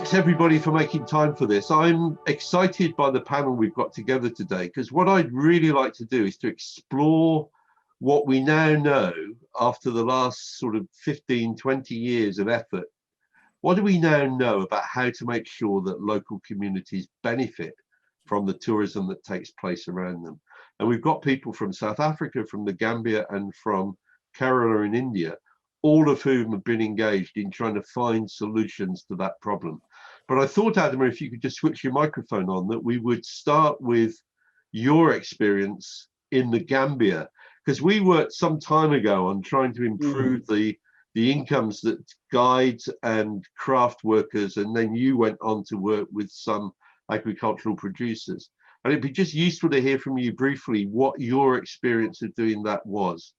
Thanks everybody for making time for this. I'm excited by the panel we've got together today, because what I'd really like to do is to explore what we now know after the last sort of 15, 20 years of effort. What do we now know about how to make sure that local communities benefit from the tourism that takes place around them? And we've got people from South Africa, from the Gambia, and from Kerala in India, all of whom have been engaged in trying to find solutions to that problem. But I thought, Adam, if you could just switch your microphone on, that we would start with your experience in the Gambia, because we worked some time ago on trying to improve the incomes that guides and craft workers, and then you went on to work with some agricultural producers. And it'd be just useful to hear from you briefly what your experience of doing that was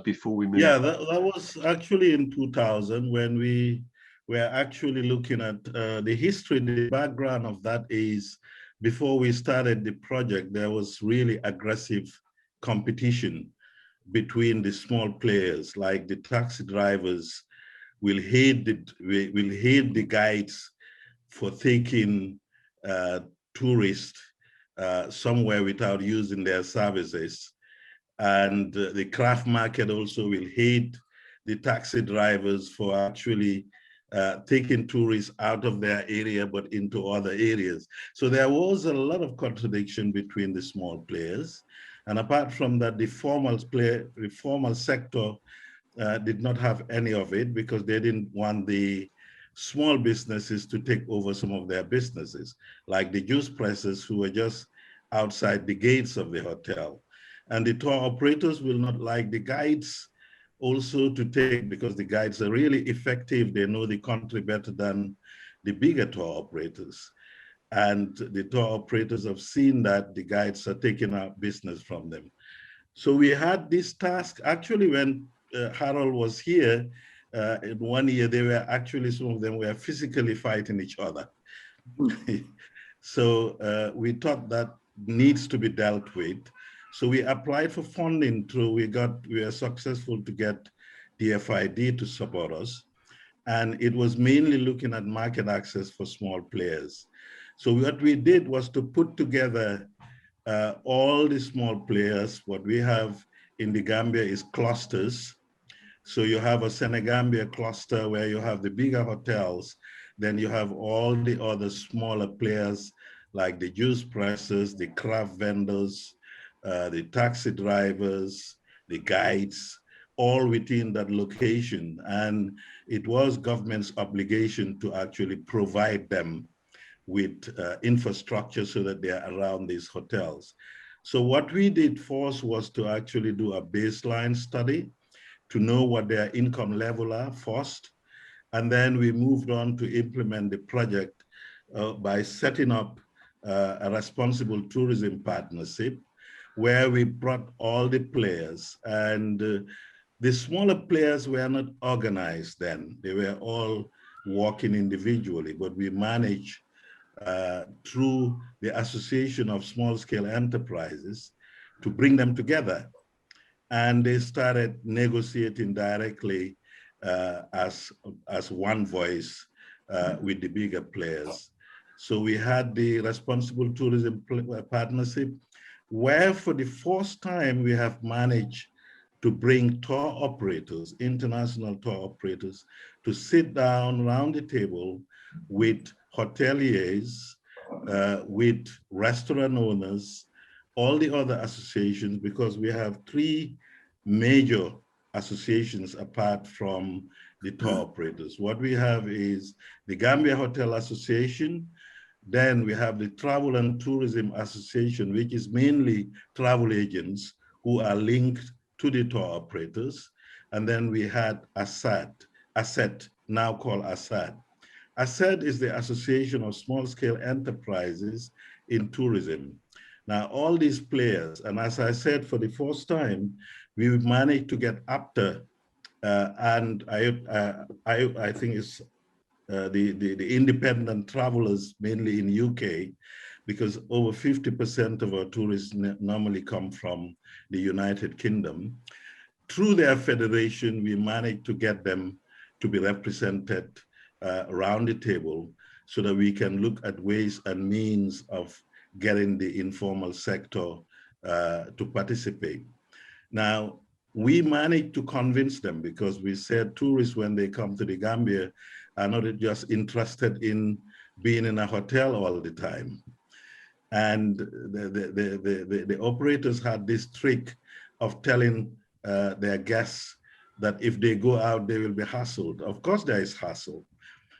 before we move. Yeah, that was actually in 2000 when we were actually looking at the history. The background of that is, before we started the project, there was really aggressive competition between the small players. Like the taxi drivers will hate the guides for taking tourists somewhere without using their services. And the craft market also will hate the taxi drivers for actually taking tourists out of their area but into other areas. So there was a lot of contradiction between the small players. And apart from that, the formal sector did not have any of it, because they didn't want the small businesses to take over some of their businesses, like the juice presses who were just outside the gates of the hotel. And the tour operators will not like the guides also to take, because the guides are really effective. They know the country better than the bigger tour operators. And the tour operators have seen that the guides are taking out business from them. So we had this task. Actually, when Harold was here, in 1 year, they were actually, some of them were physically fighting each other. So we thought that needs to be dealt with. So we applied for funding through, we were successful to get DFID to support us. And it was mainly looking at market access for small players. So what we did was to put together all the small players. What we have in the Gambia is clusters. So you have a Senegambia cluster where you have the bigger hotels. Then you have all the other smaller players like the juice presses, the craft vendors, the taxi drivers, the guides, all within that location. And it was government's obligation to actually provide them with infrastructure so that they are around these hotels. So what we did first was to actually do a baseline study to know what their income level are first. And then we moved on to implement the project by setting up a responsible tourism partnership, where we brought all the players. And the smaller players were not organized then. They were all working individually, but we managed through the Association of Small Scale Enterprises to bring them together. And they started negotiating directly as one voice with the bigger players. So we had the Responsible Tourism Partnership, where for the first time we have managed to bring tour operators, international tour operators, to sit down around the table with hoteliers, with restaurant owners, all the other associations, because we have 3 major associations apart from the tour operators. What we have is the Gambia Hotel Association. Then we have the Travel and Tourism Association, which is mainly travel agents who are linked to the tour operators. And then we had ASET, now called ASAD. ASET is the Association of Small Scale Enterprises in Tourism. Now, all these players, and as I said, for the first time, we managed to get APTA, and I think it's the independent travelers, mainly in UK, because over 50% of our tourists normally come from the United Kingdom. Through their federation, we managed to get them to be represented around the table so that we can look at ways and means of getting the informal sector to participate. Now, we managed to convince them because we said tourists, when they come to the Gambia, are not just interested in being in a hotel all the time. And the operators had this trick of telling their guests that if they go out, they will be hassled. Of course, there is hassle,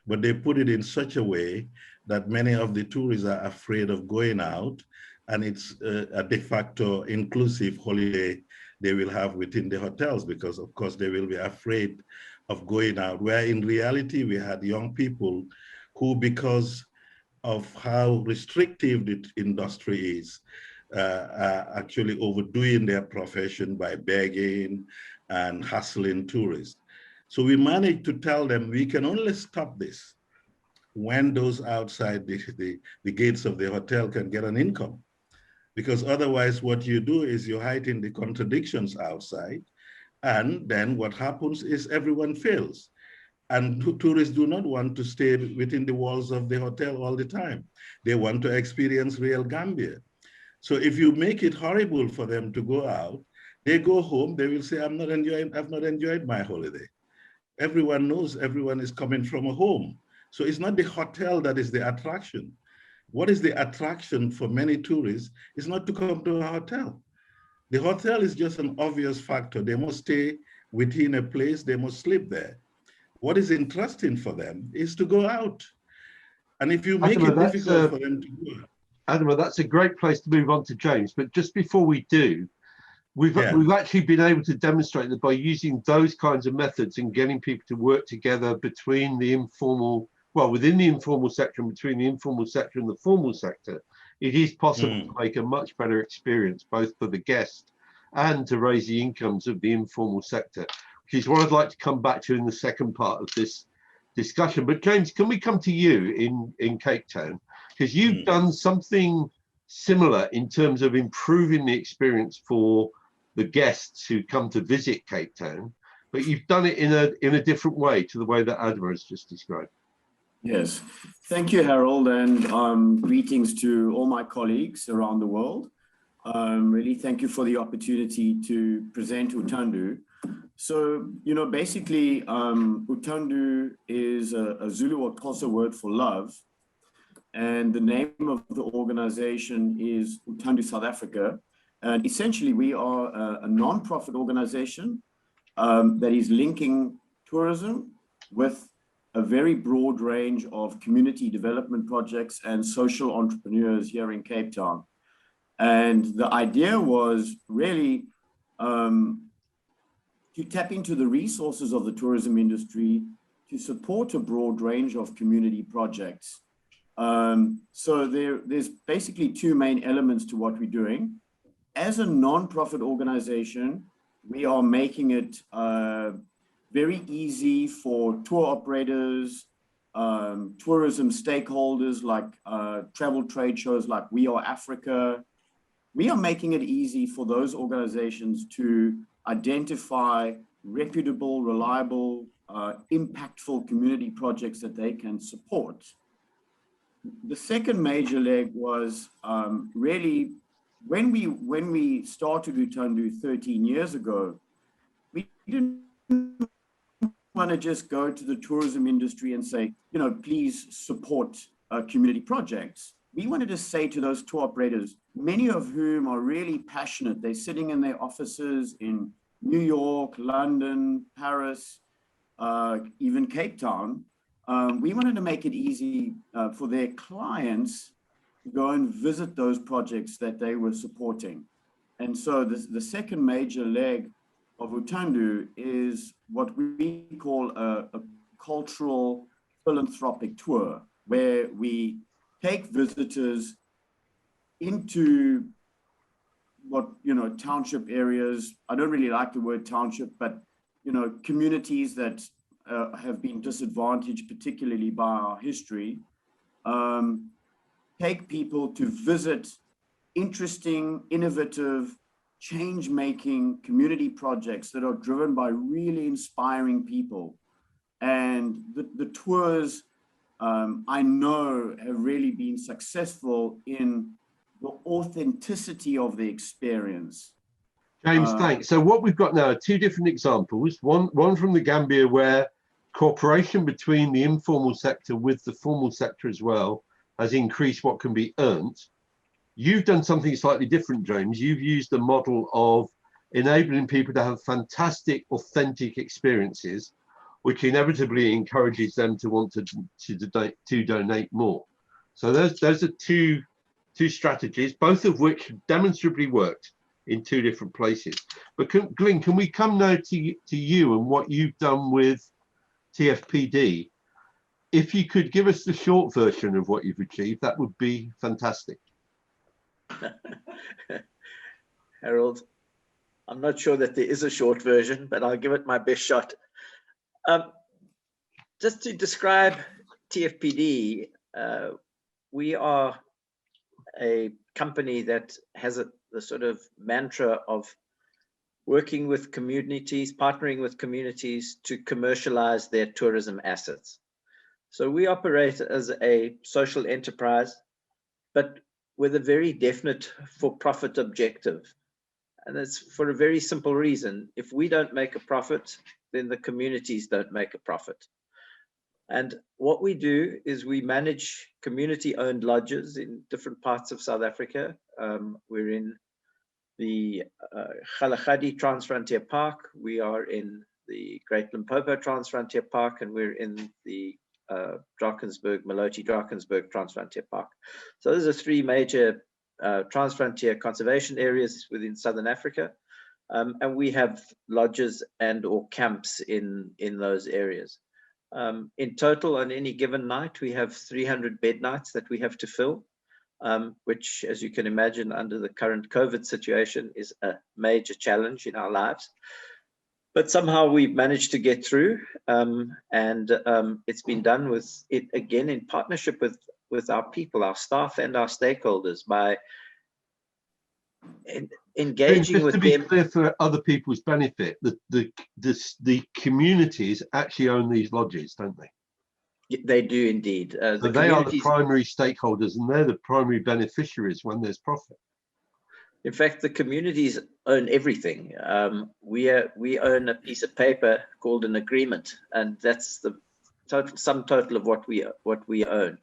but they put it in such a way that many of the tourists are afraid of going out, and it's a de facto inclusive holiday they will have within the hotels, because of course they will be afraid of going out, where in reality we had young people who, because of how restrictive the industry is, are actually overdoing their profession by begging and hassling tourists. So we managed to tell them we can only stop this when those outside the gates of the hotel can get an income. Because otherwise what you do is you hide in the contradictions outside, and then what happens is everyone fails. And tourists do not want to stay within the walls of the hotel all the time. They want to experience real Gambia. So if you make it horrible for them to go out, they go home, they will say, I've not enjoyed my holiday. Everyone knows everyone is coming from a home. So it's not the hotel that is the attraction. What is the attraction for many tourists is not to come to a hotel. The hotel is just an obvious factor. They must stay within a place, they must sleep there. What is interesting for them is to go out. And if you make Adama, it difficult for them to go out. Adama, that's a great place to move on to James. But just before we do, we've actually been able to demonstrate that by using those kinds of methods and getting people to work together between the informal, well, within the informal sector and between the informal sector and the formal sector, it is possible to make a much better experience, both for the guest and to raise the incomes of the informal sector, which is what I'd like to come back to in the second part of this discussion. But James, can we come to you in Cape Town? Because you've done something similar in terms of improving the experience for the guests who come to visit Cape Town, but you've done it in a different way to the way that Adama has just described. Yes, thank you, Harold, and greetings to all my colleagues around the world. Really, thank you for the opportunity to present Utandu. So, basically, Utandu is a Zulu or Xhosa word for love. And the name of the organization is Utandu South Africa. And essentially, we are a non-profit organization that is linking tourism with a very broad range of community development projects and social entrepreneurs here in Cape Town. And the idea was really to tap into the resources of the tourism industry to support a broad range of community projects. So there's basically two main elements to what we're doing. As a non-profit organization, we are making it very easy for tour operators, tourism stakeholders like travel trade shows like We Are Africa. We are making it easy for those organizations to identify reputable, reliable, impactful community projects that they can support. The second major leg was really when we started Utandu 13 years ago, we didn't want to just go to the tourism industry and say, please support community projects. We wanted to say to those tour operators, many of whom are really passionate, they're sitting in their offices in New York, London, Paris, even Cape Town. We wanted to make it easy for their clients to go and visit those projects that they were supporting. And so the second major leg of Utandu is what we call a cultural philanthropic tour, where we take visitors into township areas. I don't really like the word township, but communities that have been disadvantaged, particularly by our history. Take people to visit interesting, innovative, change-making community projects that are driven by really inspiring people. And the tours I know have really been successful in the authenticity of the experience. James, thanks. So what we've got now are two different examples. One from the Gambia, where cooperation between the informal sector with the formal sector as well has increased what can be earned. You've done something slightly different, James. You've used the model of enabling people to have fantastic, authentic experiences, which inevitably encourages them to want to donate more. So those are two strategies, both of which demonstrably worked in two different places. But Glyn, can we come now to you and what you've done with TFPD? If you could give us the short version of what you've achieved, that would be fantastic. Harold, I'm not sure that there is a short version, but I'll give it my best shot. Just to describe TFPD, we are a company that has the sort of mantra of working with communities, partnering with communities to commercialize their tourism assets. So we operate as a social enterprise, but with a very definite for-profit objective. And it's for a very simple reason. If we don't make a profit, then the communities don't make a profit. And what we do is we manage community-owned lodges in different parts of South Africa. We're in the Kgalagadi Transfrontier Park. We are in the Great Limpopo Transfrontier Park, and we're in the Drakensberg, Maloti Drakensberg Transfrontier Park. So those are three major transfrontier conservation areas within Southern Africa. And we have lodges and or camps in those areas. In total, on any given night, we have 300 bed nights that we have to fill, which, as you can imagine, under the current COVID situation, is a major challenge in our lives. But somehow we've managed to get through, and it's been done with it again in partnership with our people, our staff, and our stakeholders by engaging with them. Just to be clear for other people's benefit, the communities actually own these lodges, don't they? They do indeed. So they are the primary stakeholders, and they're the primary beneficiaries when there's profit. In fact, the communities own everything. We own a piece of paper called an agreement, and that's the sum total of what we own.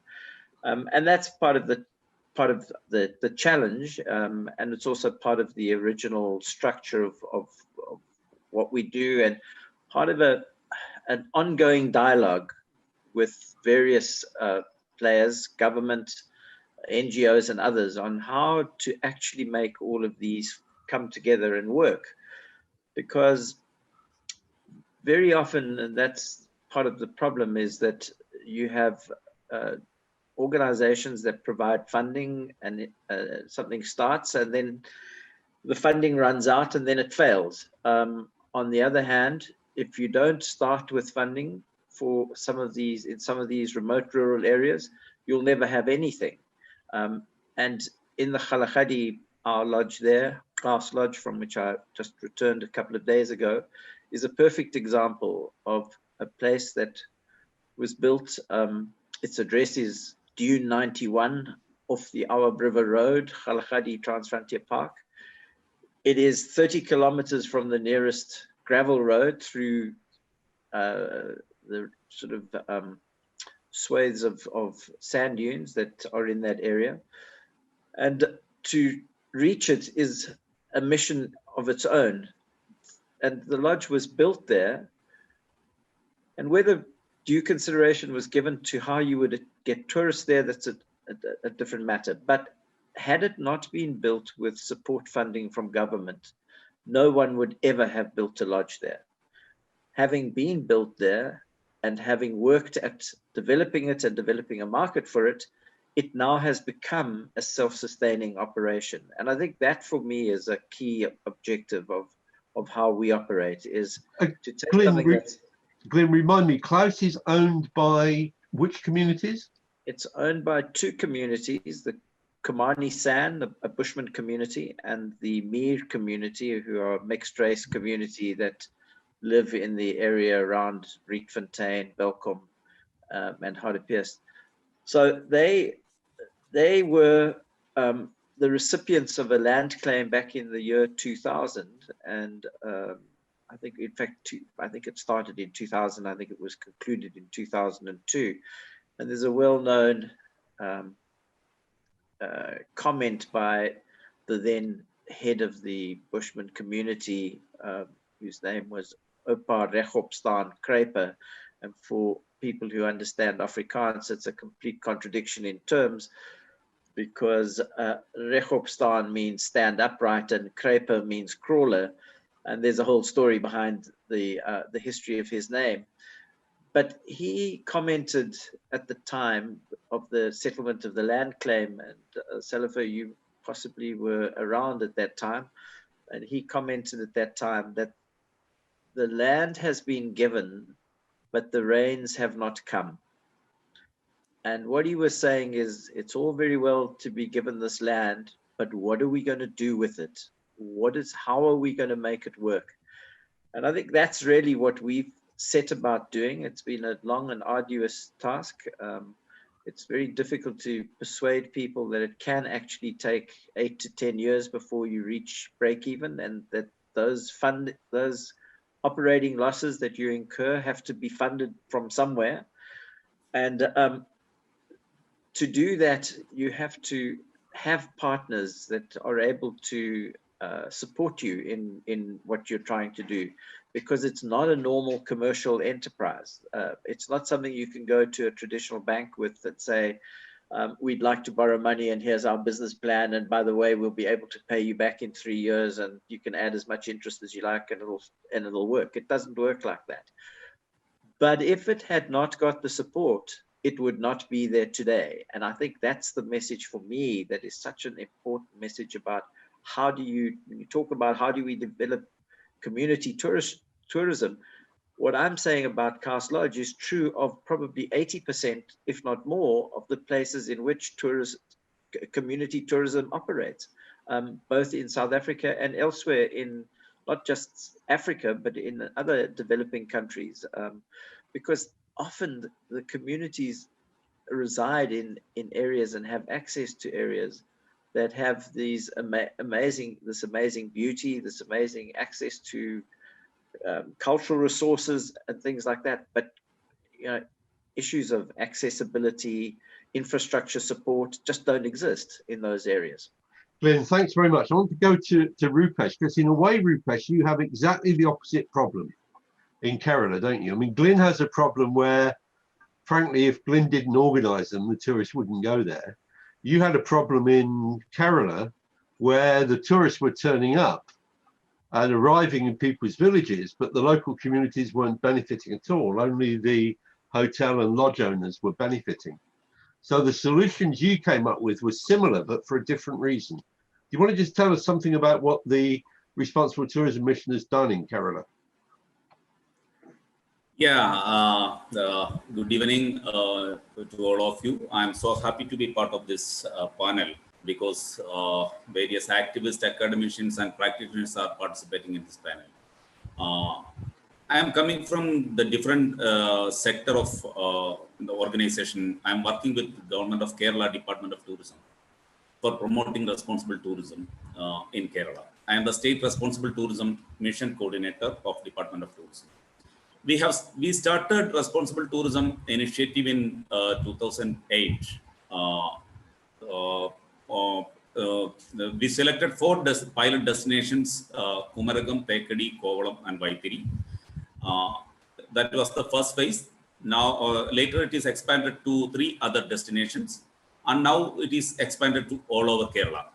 And that's part of the challenge, and it's also part of the original structure of what we do, and part of an ongoing dialogue with various players, government, NGOs and others, on how to actually make all of these come together and work. Because very often, and that's part of the problem, is that you have organizations that provide funding, and something starts and then the funding runs out and then it fails. On the other hand, if you don't start with funding for some of these remote rural areas, you'll never have anything. And in the Kgalagadi, our lodge there, Klaas Lodge, from which I just returned a couple of days ago, is a perfect example of a place that was built. Its address is Dune 91 off the Awab River Road, Kgalagadi Transfrontier Park. It is 30 kilometers from the nearest gravel road through the sort of swathes of sand dunes that are in that area. And to reach it is a mission of its own. And the lodge was built there, and whether due consideration was given to how you would get tourists there, that's a different matter. But had it not been built with support funding from government, no one would ever have built a lodge there. Having been built there and having worked at developing it and developing a market for it, it now has become a self-sustaining operation. And I think that for me is a key objective of how we operate, is to take something that's... Glyn, remind me, Klaus is owned by which communities? It's owned by two communities, the Komani San, a Bushman community, and the Meer community, who are a mixed race community that live in the area around Rietfontein, Belkom, and Hardepeest. So they were the recipients of a land claim back in the year 2000, and I think, in fact, I think it started in 2000. I think it was concluded in 2002. And there's a well-known comment by the then head of the Bushman community, whose name was Opa Rechopstaan Kruiper. And for people who understand Afrikaans, it's a complete contradiction in terms, because Rechopstaan means stand upright and Kruiper means crawler. And there's a whole story behind the history of his name. But he commented at the time of the settlement of the land claim, and Salafo, you possibly were around at that time, and he commented at that time that the land has been given, but the rains have not come. And what he was saying is, it's all very well to be given this land, but what are we going to do with it? How are we going to make it work? And I think that's really what we've set about doing. It's been a long and arduous task. It's very difficult to persuade people that it can actually take 8 to 10 years before you reach break even, and that those operating losses that you incur have to be funded from somewhere. And to do that, you have to have partners that are able to support you in what you're trying to do, because it's not a normal commercial enterprise. It's not something you can go to a traditional bank with that say, we'd like to borrow money and here's our business plan, and by the way, we'll be able to pay you back in 3 years and you can add as much interest as you like and it'll work. It doesn't work like that. But if it had not got the support, it would not be there today. And I think that's the message for me that is such an important message about when you talk about how do we develop community tourism, what I'm saying about Cast Lodge is true of probably 80%, if not more, of the places in which community tourism operates, both in South Africa and elsewhere in not just Africa, but in other developing countries, because often the communities reside in areas and have access to areas that have these amazing beauty, this amazing access to cultural resources and things like that. But issues of accessibility, infrastructure support just don't exist in those areas. Glenn, thanks very much. I want to go to Rupesh, because in a way, Rupesh, you have exactly the opposite problem in Kerala, don't you? I mean, Glyn has a problem where, frankly, if Glyn didn't organise them, the tourists wouldn't go there. You had a problem in Kerala where the tourists were turning up and arriving in people's villages, but the local communities weren't benefiting at all. Only the hotel and lodge owners were benefiting. So the solutions you came up with were similar, but for a different reason. Do you want to just tell us something about what the Responsible Tourism Mission has done in Kerala? Yeah, good evening to all of you. I'm so happy to be part of this panel, because various activists, academicians, and practitioners are participating in this panel. I am coming from the different sector of the organization. I'm working with the Government of Kerala Department of Tourism for promoting responsible tourism in Kerala. I am the State Responsible Tourism Mission Coordinator of Department of Tourism. We started Responsible Tourism Initiative in 2008. We selected 4 pilot destinations: Kumaragam, Thekadi, Kovalam, and Vaitiri. That was the first phase. Now, later it is expanded to 3 other destinations, and now it is expanded to all over Kerala.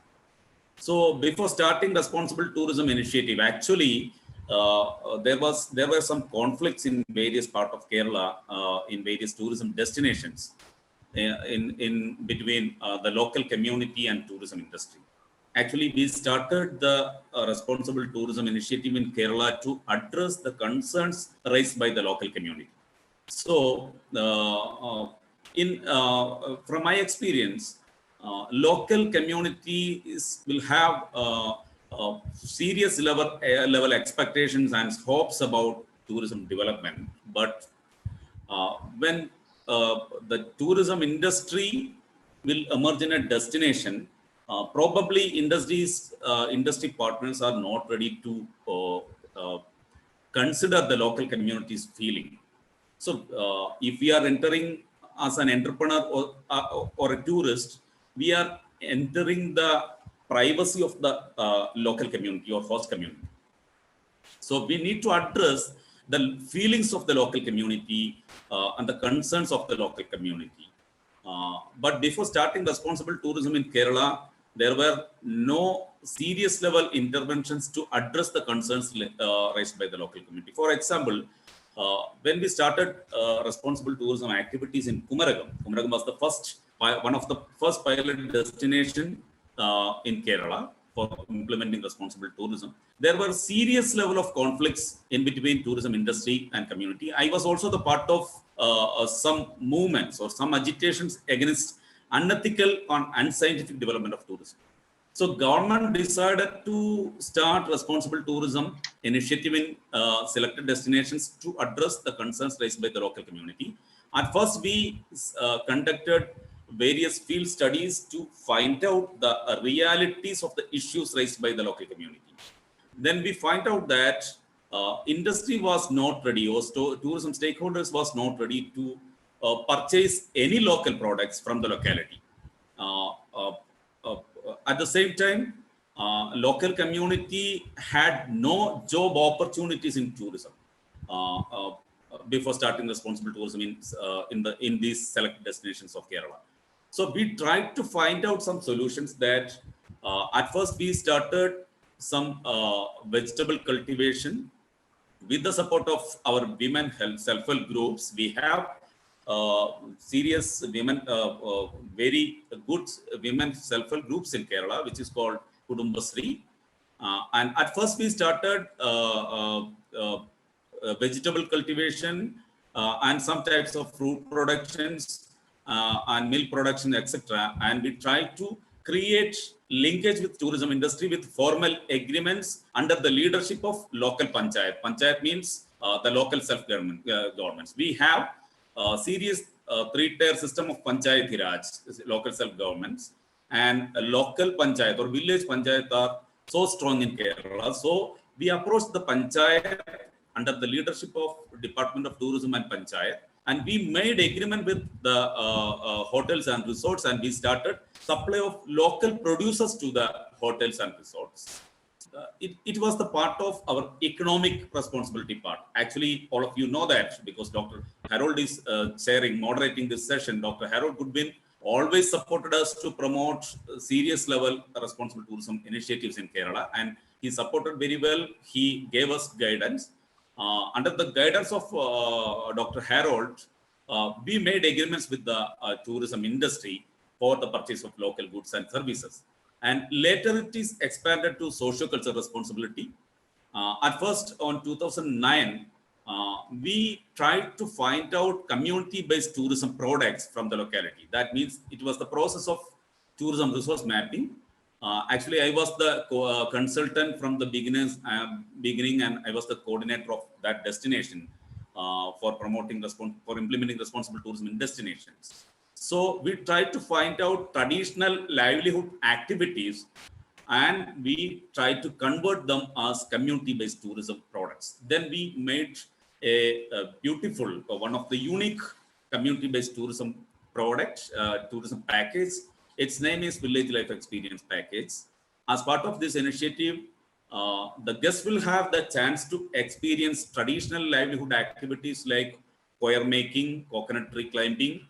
So before starting Responsible Tourism Initiative, actually, there were some conflicts in various parts of Kerala, in various tourism destinations, in between the local community and tourism industry. Actually, we started the Responsible Tourism Initiative in Kerala to address the concerns raised by the local community. So, from my experience, local communities will have serious level expectations and hopes about tourism development. But when the tourism industry will emerge in a destination, probably industry partners are not ready to consider the local community's feeling. So if we are entering as an entrepreneur or a tourist, we are entering the privacy of the local community or host community. So we need to address the feelings of the local community and the concerns of the local community. But before starting responsible tourism in Kerala, there were no serious level interventions to address the concerns raised by the local community. For example, when we started responsible tourism activities in Kumaragam was one of the first pilot destination in Kerala for implementing responsible tourism. There were serious level of conflicts in between tourism industry and community. I was also the part of some movements or some agitations against unethical and unscientific development of tourism. So government decided to start responsible tourism initiative in selected destinations to address the concerns raised by the local community. At first, we conducted various field studies to find out the realities of the issues raised by the local community. Then we find out that industry was not ready, or tourism stakeholders was not ready to purchase any local products from the locality. At the same time, local community had no job opportunities in tourism before starting responsible tourism in these select destinations of Kerala. So we tried to find out some solutions that at first we started some vegetable cultivation with the support of our women self-help groups. We have serious women, very good women self-help groups in Kerala, which is called Kudumbasri. And at first we started vegetable cultivation and some types of fruit productions and milk production, etc. And we tried to create linkage with tourism industry with formal agreements under the leadership of local panchayat. Panchayat means the local self-government governments. We have serious three-tier system of panchayat raj, local self-governments, and local panchayat or village panchayat are so strong in Kerala. So we approached the panchayat under the leadership of Department of Tourism and Panchayat, and we made agreement with the hotels and resorts, and we started supply of local producers to the hotels and resorts. It was the part of our economic responsibility part. Actually, all of you know that because Dr. Harold is moderating this session. Dr. Harold Goodwin always supported us to promote serious level responsible tourism initiatives in Kerala, and he supported very well. He gave us guidance. Under the guidance of Dr. Harold, we made agreements with the tourism industry for the purchase of local goods and services. And later it is expanded to socio-cultural responsibility. At first, on 2009, we tried to find out community-based tourism products from the locality. That means it was the process of tourism resource mapping. Actually, I was the consultant from the beginning, and I was the coordinator of that destination for implementing responsible tourism in destinations. So we tried to find out traditional livelihood activities, and we tried to convert them as community-based tourism products. Then we made a beautiful, one of the unique community-based tourism product, tourism package. Its name is Village Life Experience Package. As part of this initiative, the guests will have the chance to experience traditional livelihood activities like coir making, coconut tree climbing,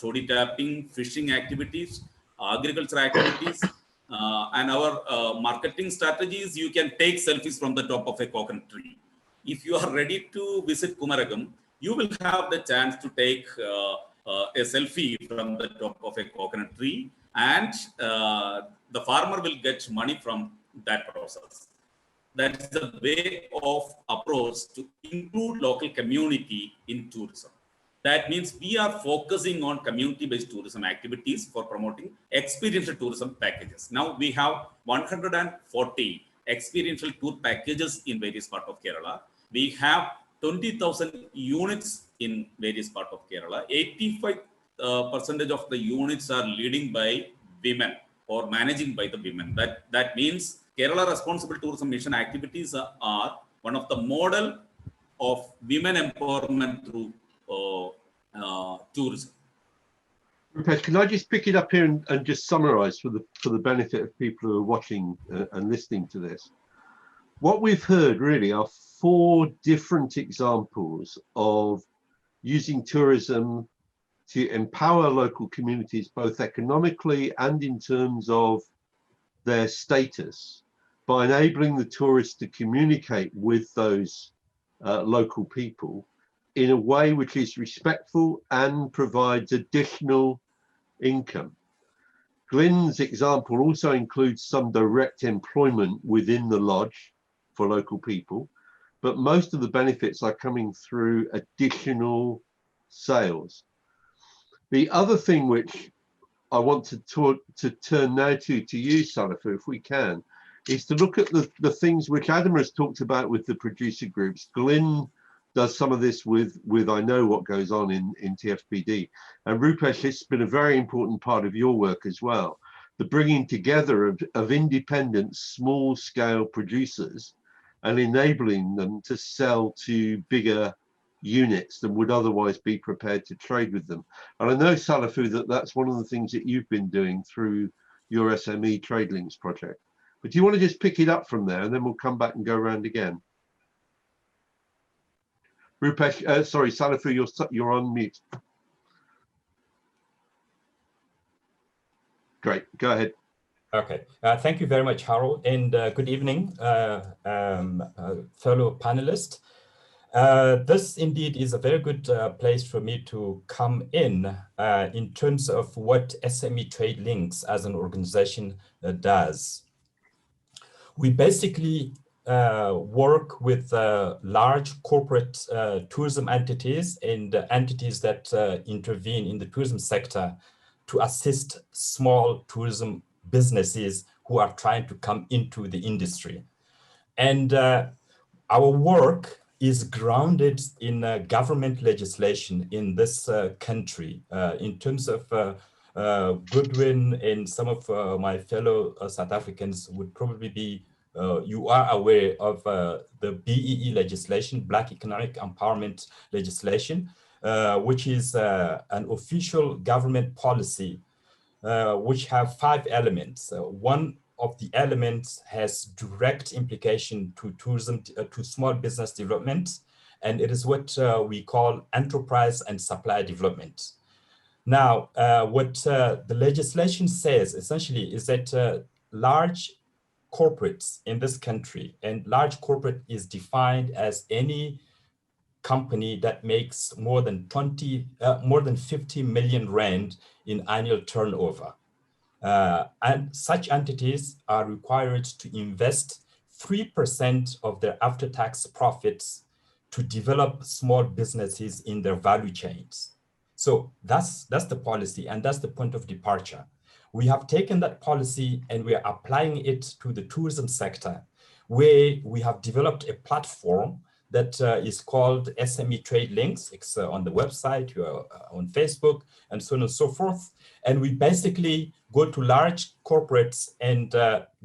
toddy tapping, fishing activities, agriculture activities, and our marketing strategies. You can take selfies from the top of a coconut tree. If you are ready to visit Kumaragam, you will have the chance to take a selfie from the top of a coconut tree, and the farmer will get money from that process. That's the way of approach to include local community in tourism. That means we are focusing on community-based tourism activities for promoting experiential tourism packages. Now we have 140 experiential tour packages in various parts of Kerala. We have 20,000 units in various parts of Kerala. 85% of the units are leading by women or managing by the women. That means Kerala Responsible Tourism Mission activities are one of the model of women empowerment through tourism. Rupesh, can I just pick it up here and just summarize for the benefit of people who are watching and listening to this? What we've heard really are 4 different examples of using tourism to empower local communities, both economically and in terms of their status, by enabling the tourists to communicate with those local people in a way which is respectful and provides additional income. Glyn's example also includes some direct employment within the lodge for local people, but most of the benefits are coming through additional sales. The other thing which I want to turn now to you, Salafu, if we can, is to look at the things which Adam has talked about with the producer groups. Glyn does some of this with I know what goes on in TFPD. And Rupesh, this has been a very important part of your work as well. The bringing together of independent small scale producers and enabling them to sell to bigger units than would otherwise be prepared to trade with them. And I know, Salafu, that's one of the things that you've been doing through your SME Trade Links project. But do you want to just pick it up from there and then we'll come back and go around again? Rupesh, sorry, Salafu, you're on mute. Great, go ahead. Okay, thank you very much, Harold, and good evening, fellow panelists. This indeed is a very good place for me to come in terms of what SME Trade Links as an organization does. We basically work with large corporate tourism entities and entities that intervene in the tourism sector to assist small tourism businesses who are trying to come into the industry. And our work is grounded in government legislation in this country. In terms of Goodwin and some of my fellow South Africans would probably be, you are aware of the BEE legislation, Black Economic Empowerment legislation, which is an official government policy which have 5 elements. One of the elements has direct implication to tourism, to small business development, and it is what we call enterprise and supply development. Now, what the legislation says essentially is that large corporates in this country, and large corporate is defined as any company that makes more than 50 million rand in annual turnover. And such entities are required to invest 3% of their after-tax profits to develop small businesses in their value chains. So that's the policy, and that's the point of departure. We have taken that policy and we are applying it to the tourism sector, where we have developed a platform that is called SME Trade Links. It's on the website, on Facebook, and so on and so forth. And we basically go to large corporates and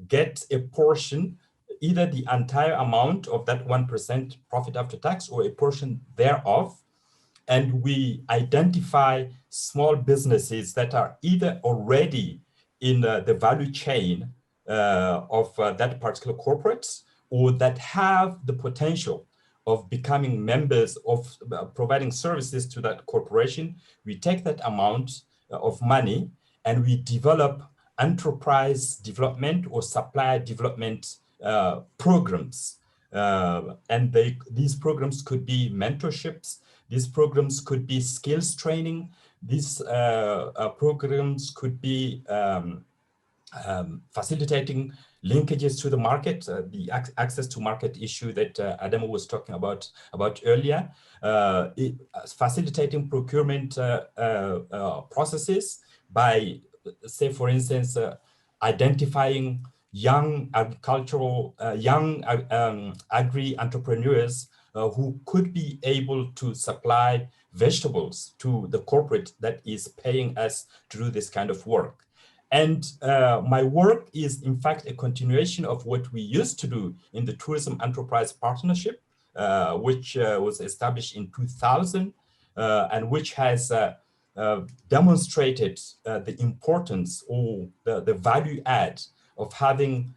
get a portion, either the entire amount of that 1% profit after tax or a portion thereof. And we identify small businesses that are either already in the value chain of that particular corporate, or that have the potential of becoming members of providing services to that corporation. We take that amount of money and we develop enterprise development or supply development programs. And these programs could be mentorships. These programs could be skills training. These programs could be facilitating linkages to the market, the access to market issue that Adamo was talking about earlier, facilitating procurement processes by, say, for instance, identifying young agri entrepreneurs who could be able to supply vegetables to the corporate that is paying us to do this kind of work. And my work is, in fact, a continuation of what we used to do in the Tourism Enterprise Partnership, which was established in 2000, and which has demonstrated the importance or the value add of having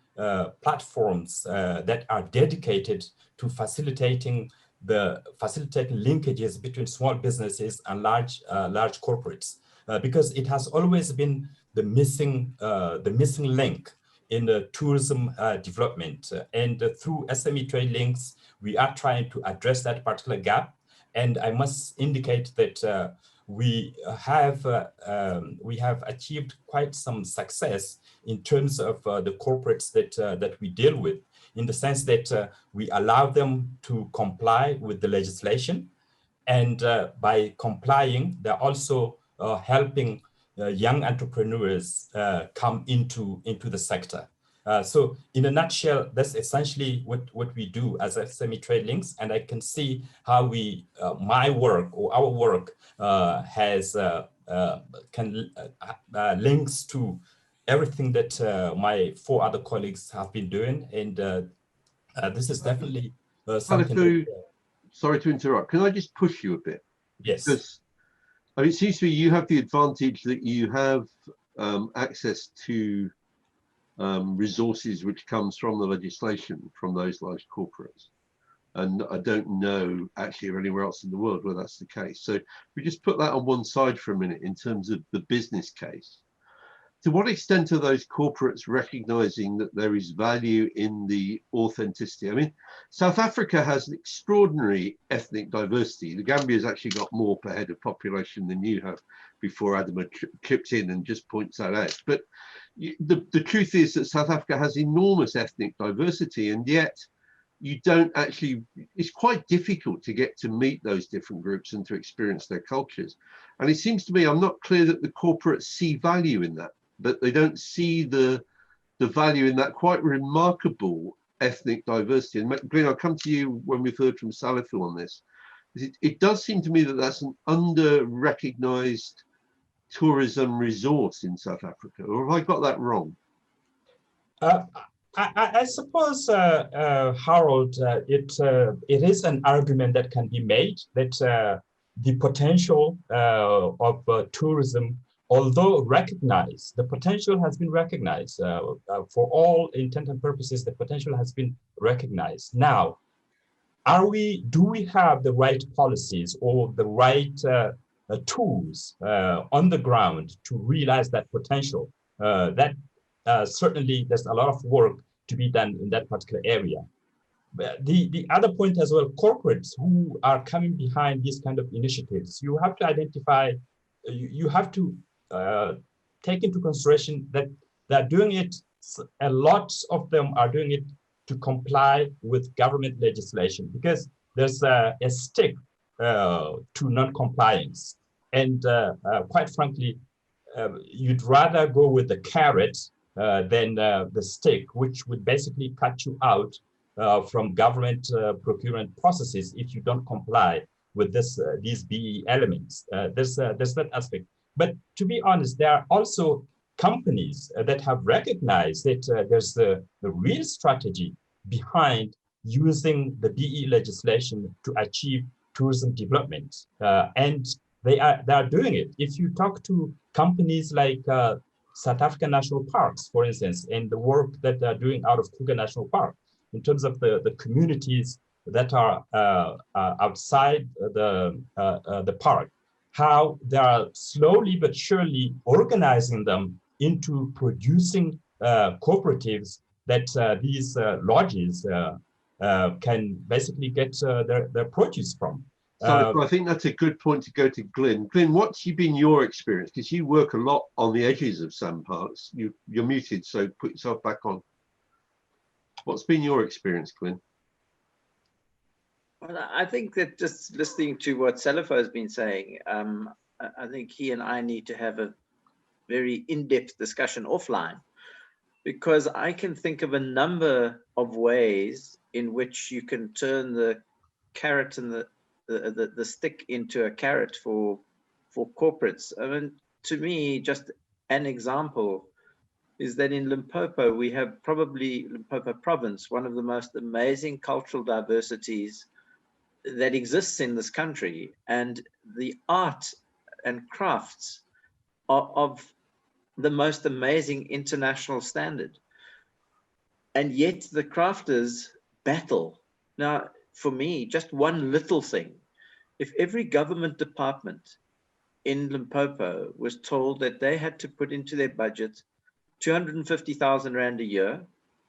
platforms that are dedicated to facilitating linkages between small businesses and large corporates, because it has always been the missing link in the tourism development. And through SME Trade Links, we are trying to address that particular gap. And I must indicate that we have achieved quite some success in terms of the corporates that we deal with, in the sense that we allow them to comply with the legislation, and by complying, they're also helping young entrepreneurs come into the sector. So in a nutshell, that's essentially what we do as SME Trade Links, and I can see how my work or our work has links to everything that my 4 other colleagues have been doing, and this is definitely something. Sorry to interrupt. Can I just push you a bit? Yes. Because I mean, it seems to me you have the advantage that you have access to resources which comes from the legislation from those large corporates. And I don't know actually of anywhere else in the world where that's the case. So we just put that on one side for a minute in terms of the business case. To what extent are those corporates recognizing that there is value in the authenticity? I mean, South Africa has an extraordinary ethnic diversity. The Gambia has actually got more per head of population than you have, before Adam chips in and just points that out. But the truth is that South Africa has enormous ethnic diversity, and yet you don't actually, it's quite difficult to get to meet those different groups and to experience their cultures. And it seems to me, I'm not clear that the corporates see value in that, but they don't see the value in that quite remarkable ethnic diversity. And Glenn, I'll come to you when we've heard from Salifu on this. It does seem to me that that's an under-recognized tourism resource in South Africa, or have I got that wrong? I suppose, Harold, it is an argument that can be made that the potential of tourism, although recognized, the potential has been recognized. For all intent and purposes, the potential has been recognized. Now, do we have the right policies or the right tools on the ground to realize that potential? Certainly, there's a lot of work to be done in that particular area. But the other point as well, corporates who are coming behind these kind of initiatives, you have to identify, you have to take into consideration that they're doing it, a lot of them are doing it to comply with government legislation, because there's a stick to non-compliance. And quite frankly, you'd rather go with the carrot than the stick, which would basically cut you out from government procurement processes if you don't comply with these BE elements. There's that aspect. But to be honest, there are also companies that have recognized that there's the real strategy behind using the BE legislation to achieve tourism development. And they are doing it. If you talk to companies like South African National Parks, for instance, and the work that they're doing out of Kruger National Park, in terms of the communities that are outside the park, how they are slowly but surely organizing them into producing cooperatives that these lodges can basically get their produce from. So I think that's a good point to go to Glyn. Glyn, what's been your experience? Because you work a lot on the edges of some parks. You're muted, so put yourself back on. What's been your experience, Glyn? Well, I think that just listening to what Salifo has been saying, I think he and I need to have a very in-depth discussion offline, because I can think of a number of ways in which you can turn the carrot and the stick into a carrot for corporates. I mean, to me, just an example is that in Limpopo, we have probably Limpopo province, one of the most amazing cultural diversities that exists in this country, and the art and crafts are of the most amazing international standard. And yet the crafters battle. Now, for me, just one little thing, if every government department in Limpopo was told that they had to put into their budget 250,000 Rand a year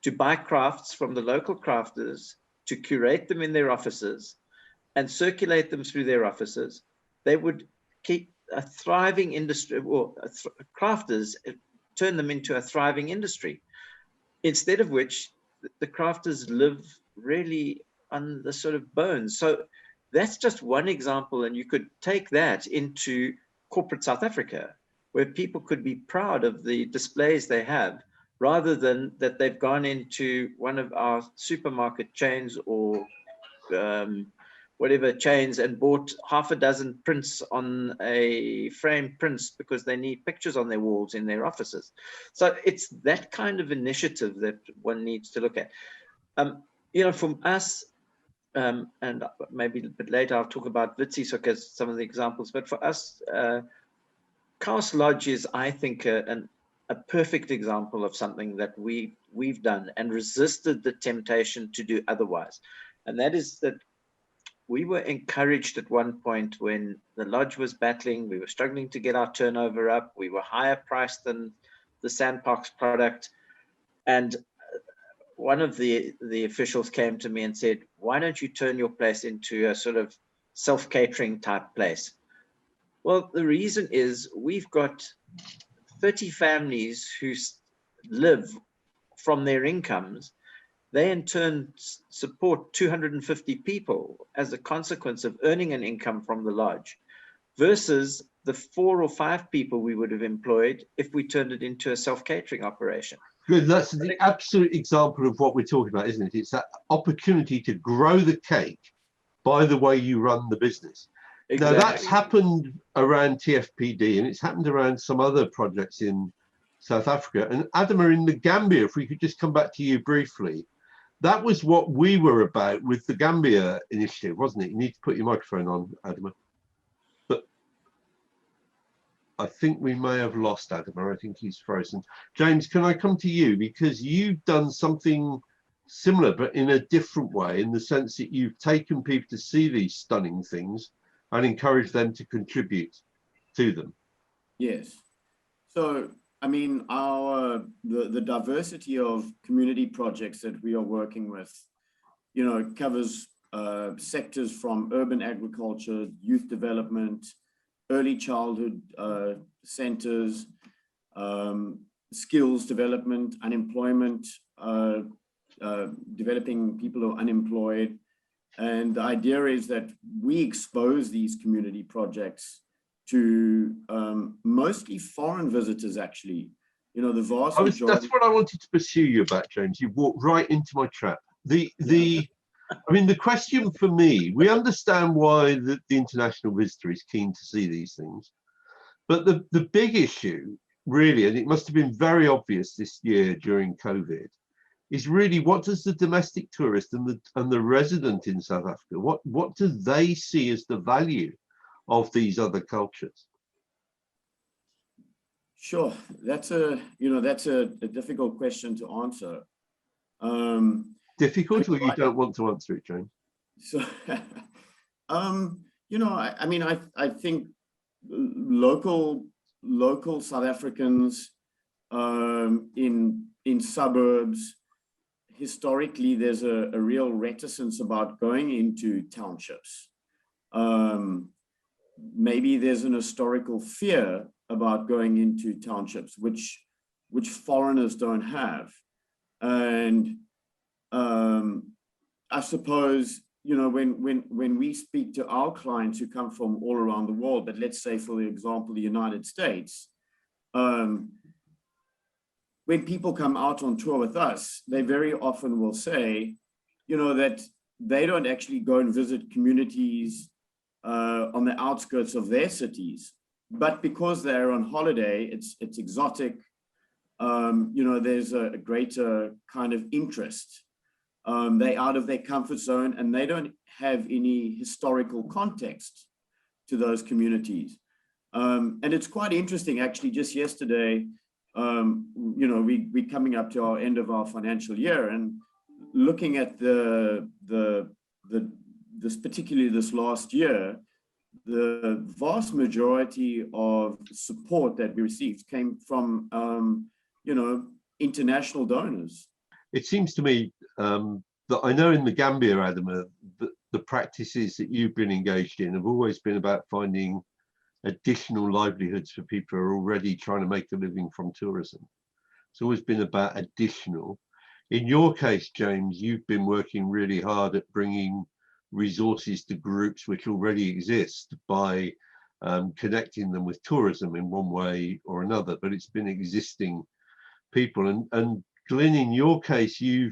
to buy crafts from the local crafters, to curate them in their offices and circulate them through their offices, they would keep a thriving industry, or crafters turn them into a thriving industry. Instead of which, the crafters live really on the sort of bones. So that's just one example, and you could take that into corporate South Africa, where people could be proud of the displays they have, rather than that they've gone into one of our supermarket chains or whatever chains and bought half a dozen prints on a framed prints because they need pictures on their walls in their offices. So it's that kind of initiative that one needs to look at. You know, from us, and maybe a bit later I'll talk about Vitsi, so because some of the examples, but for us, Chaos Lodge is, I think, a perfect example of something that we've done and resisted the temptation to do otherwise. And that is that we were encouraged at one point when the lodge was battling, we were struggling to get our turnover up, we were higher priced than the Sandparks product. And one of the officials came to me and said, why don't you turn your place into a sort of self-catering type place? Well, the reason is we've got 30 families who live from their incomes. They in turn support 250 people as a consequence of earning an income from the lodge, versus the 4 or 5 people we would have employed if we turned it into a self-catering operation. Good, that's the absolute example of what we're talking about, isn't it? It's that opportunity to grow the cake by the way you run the business. Exactly. Now that's happened around TFPD, and it's happened around some other projects in South Africa. And Adama, in the Gambia, if we could just come back to you briefly, that was what we were about with the Gambia initiative, wasn't it? You need to put your microphone on, Adama. But I think we may have lost Adama. I think he's frozen. James, can I come to you? Because you've done something similar, but in a different way, in the sense that you've taken people to see these stunning things and encourage them to contribute to them. Yes. So, I mean, the diversity of community projects that we are working with, you know, covers sectors from urban agriculture, youth development, early childhood centers, skills development, unemployment, developing people who are unemployed. And the idea is that we expose these community projects to mostly foreign visitors, actually. You know, the vast majority. That's what I wanted to pursue you about, James. You walked right into my trap. I mean, the question for me, we understand why the international visitor is keen to see these things, but the big issue, really, and it must have been very obvious this year during COVID, is really what does the domestic tourist and the resident in South Africa, what do they see as the value of these other cultures? Sure, that's a difficult question to answer. Difficult, or you don't want to answer it, James? So, you know, I mean, I think local South Africans in suburbs, historically, there's a real reticence about going into townships. Maybe there's an historical fear about going into townships, which foreigners don't have. And I suppose, you know, when we speak to our clients who come from all around the world, but let's say, for example, the United States, when people come out on tour with us, they very often will say, you know, that they don't actually go and visit communities on the outskirts of their cities. But because they're on holiday, it's exotic. There's a greater kind of interest. They're out of their comfort zone and they don't have any historical context to those communities. And it's quite interesting, actually, just yesterday, we're coming up to our end of our financial year, and looking at particularly this last year, the vast majority of support that we received came from, international donors. It seems to me that I know in the Gambia, Adama, the practices that you've been engaged in have always been about finding additional livelihoods for people who are already trying to make a living from tourism. It's always been about additional. In your case, James, you've been working really hard at bringing resources to groups which already exist by connecting them with tourism in one way or another, but it's been existing people. And Glyn, in your case, you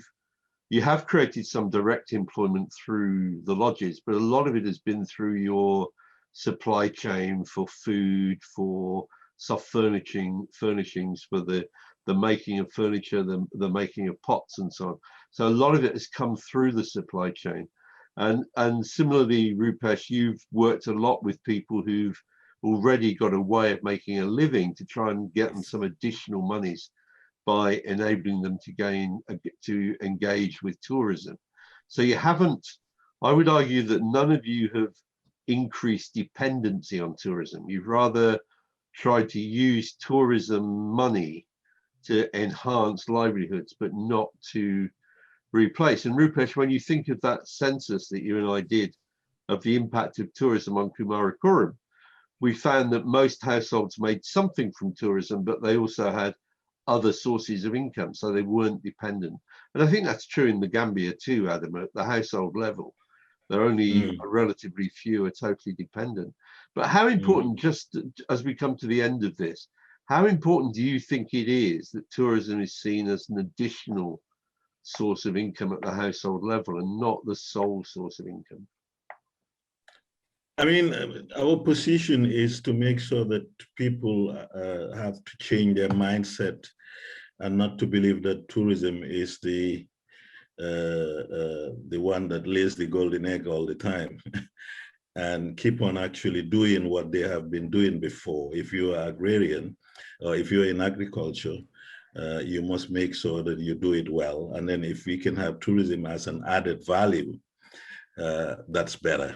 have created some direct employment through the lodges, but a lot of it has been through your supply chain for food, for soft furnishings, for the making of furniture, the making of pots and so on. So a lot of it has come through the supply chain. And similarly, Rupesh, you've worked a lot with people who've already got a way of making a living to try and get them some additional monies by enabling them to engage with tourism. So you haven't, I would argue that none of you have increased dependency on tourism. You've rather tried to use tourism money to enhance livelihoods, but not to replace. And Rupesh, when you think of that census that you and I did of the impact of tourism on Kumarakoram, we found that most households made something from tourism, but they also had other sources of income, so they weren't dependent. And I think that's true in the Gambia too, Adam, at the household level. There are only a relatively few are totally dependent. But how important, just as we come to the end of this, how important do you think it is that tourism is seen as an additional source of income at the household level and not the sole source of income? I mean, our position is to make sure that people have to change their mindset and not to believe that tourism is the one that lays the golden egg all the time and keep on actually doing what they have been doing before. If you are agrarian or if you're in agriculture, you must make sure that you do it well. And then if we can have tourism as an added value, that's better.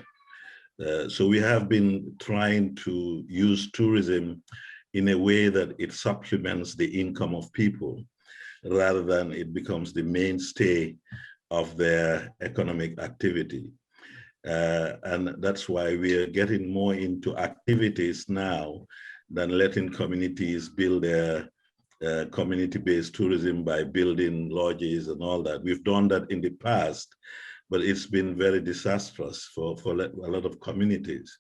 So we have been trying to use tourism in a way that it supplements the income of people rather than it becomes the mainstay of their economic activity. And that's why we are getting more into activities now than letting communities build their community-based tourism by building lodges and all that. We've done that in the past, but it's been very disastrous for a lot of communities.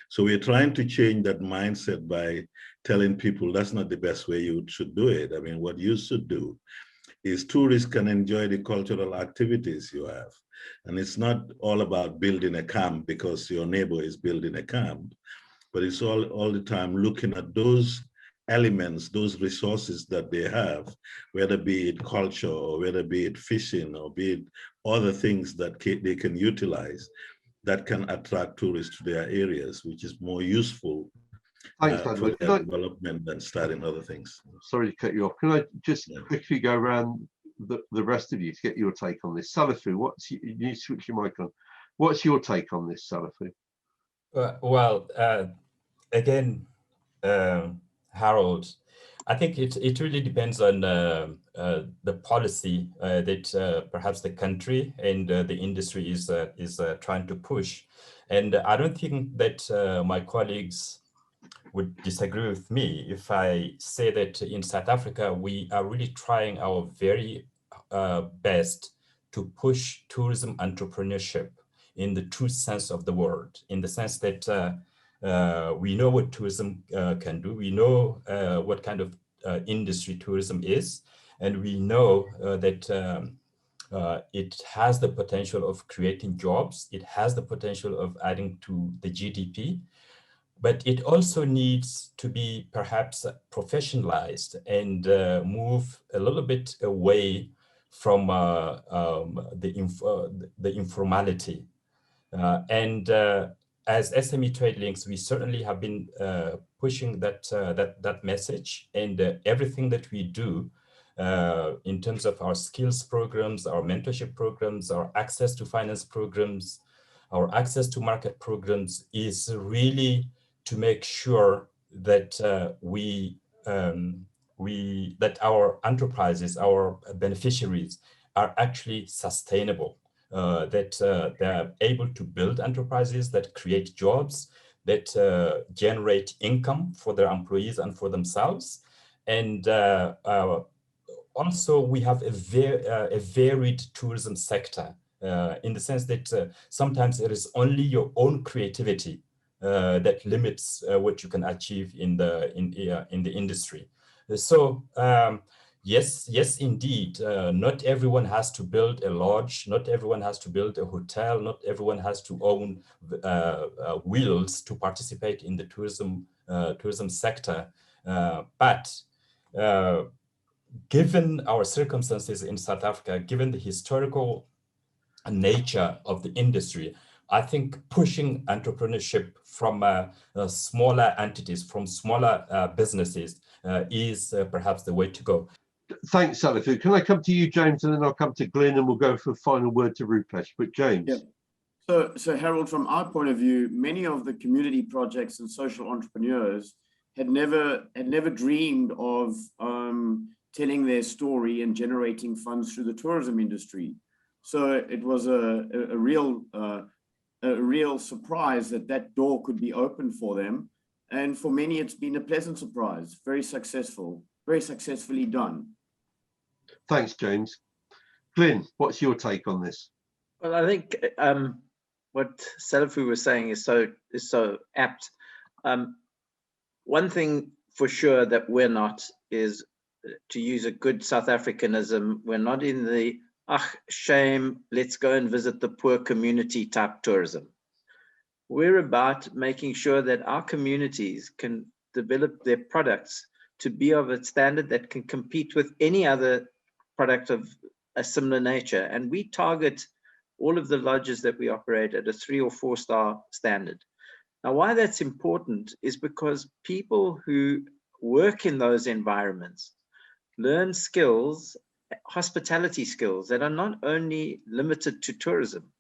So we're trying to change that mindset by telling people that's not the best way you should do it. I mean, what you should do is tourists can enjoy the cultural activities you have. And it's not all about building a camp because your neighbor is building a camp, but it's all the time looking at those elements, those resources that they have, whether be it culture or whether be it fishing or be it other things that they can utilize that can attract tourists to their areas, which is more useful for their development than starting other things. Sorry to cut you off. Can I just quickly go around the rest of you to get your take on this? Salafu, you need to switch your mic on. What's your take on this, Salafu? Well, again, Harold, I think it really depends on the policy that perhaps the country and the industry is trying to push. And I don't think that my colleagues would disagree with me if I say that in South Africa, we are really trying our very best to push tourism entrepreneurship in the true sense of the word, in the sense that we know what tourism can do. We know what kind of industry tourism is, and we know that It has the potential of creating jobs. It has the potential of adding to the GDP, but it also needs to be perhaps professionalized and move a little bit away from the informality. As SME Trade Links, we certainly have been pushing that message, and everything that we do in terms of our skills programs, our mentorship programs, our access to finance programs, our access to market programs is really to make sure that that our enterprises, our beneficiaries, are actually sustainable. That they're able to build enterprises that create jobs, that generate income for their employees and for themselves. And also we have a varied tourism sector in the sense that sometimes it is only your own creativity that limits what you can achieve in the industry. So yes, indeed. Not everyone has to build a lodge. Not everyone has to build a hotel. Not everyone has to own wheels to participate in the tourism sector. But given our circumstances in South Africa, given the historical nature of the industry, I think pushing entrepreneurship from smaller entities, from smaller businesses is perhaps the way to go. Thanks, Salafu. Can I come to you, James, and then I'll come to Glyn, and we'll go for a final word to Rupesh. But James. Yeah. So Harold, from our point of view, many of the community projects and social entrepreneurs had never dreamed of telling their story and generating funds through the tourism industry. So it was a real surprise that door could be opened for them. And for many, it's been a pleasant surprise, very successfully done. Thanks, James. Glyn, what's your take on this? Well, I think what Salafu was saying is so apt. One thing for sure that we're not is, to use a good South Africanism, we're not in the shame, let's go and visit the poor community type tourism. We're about making sure that our communities can develop their products to be of a standard that can compete with any other product of a similar nature. And we target all of the lodges that we operate at a 3 or 4 star standard. Now, why that's important is because people who work in those environments learn skills, hospitality skills, that are not only limited to tourism,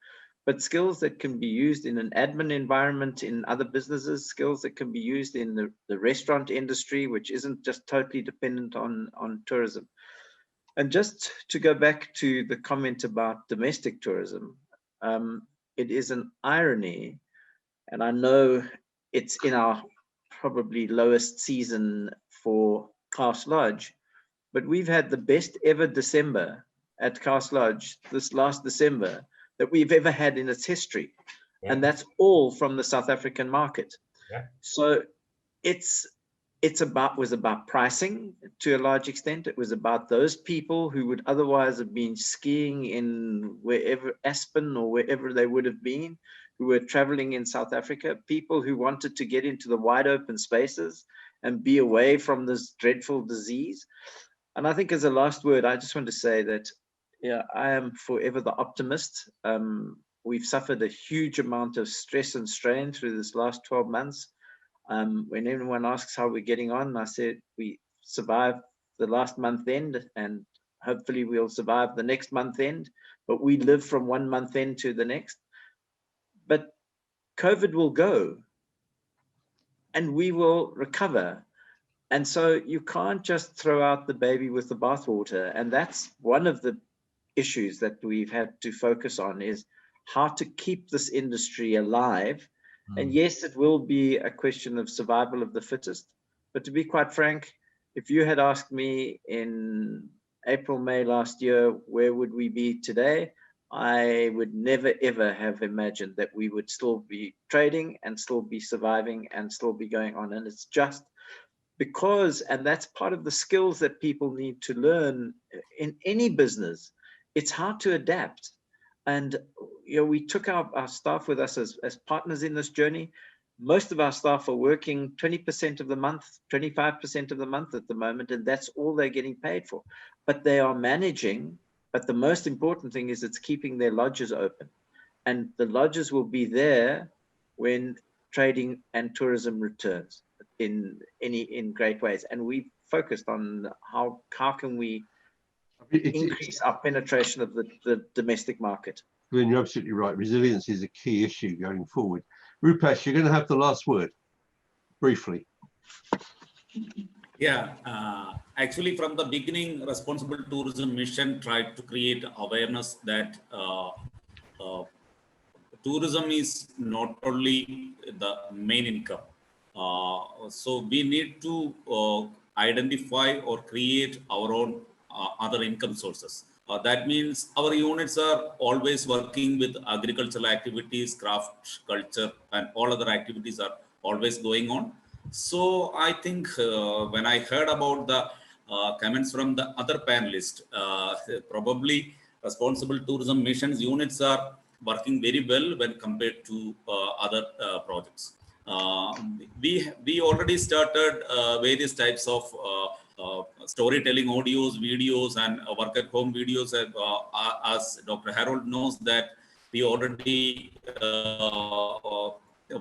but skills that can be used in an admin environment in other businesses, skills that can be used in the restaurant industry, which isn't just totally dependent on tourism. And just to go back to the comment about domestic tourism, it is an irony, and I know it's in our probably lowest season for Castle Lodge, but we've had the best ever December at Castle Lodge this last December that we've ever had in its history. Yeah. And that's all from the South African market. Yeah. So was about pricing to a large extent. It was about those people who would otherwise have been skiing in wherever, Aspen or wherever they would have been, who were traveling in South Africa, people who wanted to get into the wide open spaces and be away from this dreadful disease. And I think as a last word, I just want to say that, yeah, I am forever the optimist. We've suffered a huge amount of stress and strain through this last 12 months. When anyone asks how we're getting on, I said we survived the last month end, and hopefully we'll survive the next month end, but we live from one month end to the next. But COVID will go and we will recover. And so you can't just throw out the baby with the bathwater. And that's one of the issues that we've had to focus on, is how to keep this industry alive. And yes, it will be a question of survival of the fittest. But to be quite frank, if you had asked me in April, May last year, where would we be today? I would never, ever have imagined that we would still be trading and still be surviving and still be going on. And it's just because, and that's part of the skills that people need to learn in any business, it's hard to adapt. And we took our staff with us as partners in this journey. Most of our staff are working 20% of the month, 25% of the month at the moment, and that's all they're getting paid for. But they are managing. But the most important thing is it's keeping their lodges open. And the lodges will be there when trading and tourism returns in great ways. And we focused on how can we increase our penetration of the domestic market. Glenn, you're absolutely right. Resilience is a key issue going forward. Rupesh, you're going to have the last word, briefly. Yeah, actually from the beginning, Responsible Tourism Mission tried to create awareness that tourism is not only the main income. So we need to identify or create our own other income sources. That means our units are always working with agricultural activities, craft, culture, and all other activities are always going on. So I think when I heard about the comments from the other panelists, probably Responsible Tourism Missions units are working very well when compared to other projects. We already started various types of storytelling audios, videos, and work at home videos. As Dr. Harold knows that we already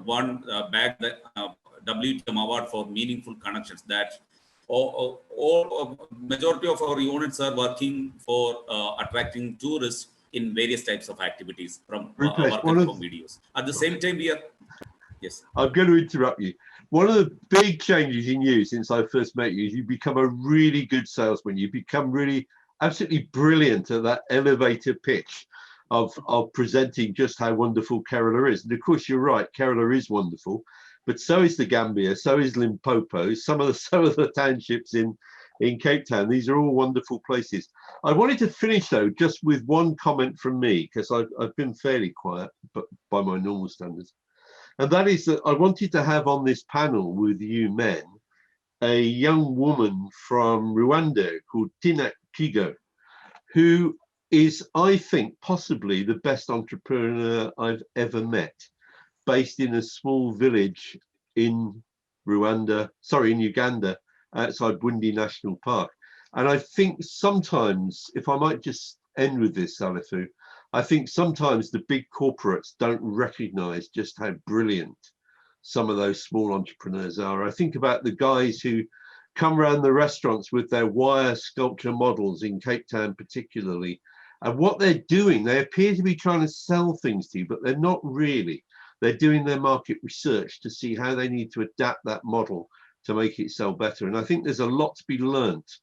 won back the WTM award for meaningful connections. That majority of our units are working for attracting tourists in various types of activities from work at home videos. At the same time, we are. Yes. I'm going to interrupt you. One of the big changes in you since I first met you is you become a really good salesman. You become really absolutely brilliant at that elevator pitch of presenting just how wonderful Kerala is. And of course, you're right, Kerala is wonderful, but so is the Gambia, so is Limpopo, some of the townships in Cape Town. These are all wonderful places. I wanted to finish though just with one comment from me, because I've been fairly quiet, but by my normal standards. And that is that I wanted to have on this panel with you men a young woman from Rwanda called Tina Kigo, who is, I think, possibly the best entrepreneur I've ever met, based in a small village in Uganda, outside Bwindi National Park. And I think sometimes, if I might just end with this, Salifu, I think sometimes the big corporates don't recognize just how brilliant some of those small entrepreneurs are. I think about the guys who come around the restaurants with their wire sculpture models in Cape Town particularly, and what they're doing, they appear to be trying to sell things to you, but they're not really. They're doing their market research to see how they need to adapt that model to make it sell better. And I think there's a lot to be learnt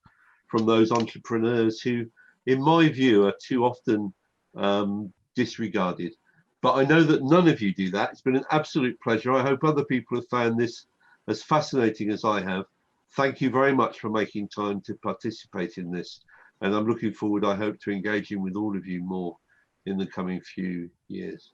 from those entrepreneurs who, in my view, are too often disregarded. But I know that none of you do that. It's been an absolute pleasure. I hope other people have found this as fascinating as I have. Thank you very much for making time to participate in this. And I'm looking forward, I hope, to engaging with all of you more in the coming few years.